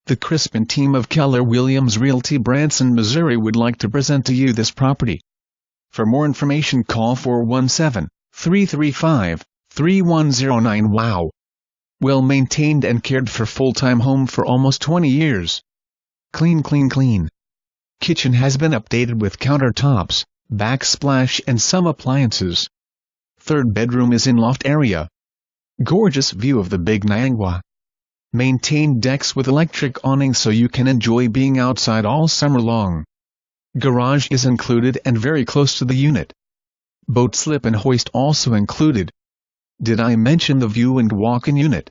The Crispin team of Keller Williams Realty Branson, Missouri would like to present to you this property. For more information call 417-335-3109. Wow! Well maintained and cared for, full-time home for almost 20 years. Clean, clean, clean. Kitchen has been updated with countertops, backsplash and some appliances. Third bedroom is in loft area. Gorgeous view of the Big Niangua. Maintained decks with electric awning so you can enjoy being outside all summer long. Garage is included and very close to the unit. Boat slip and hoist also included. Did I mention the view and walk-in unit?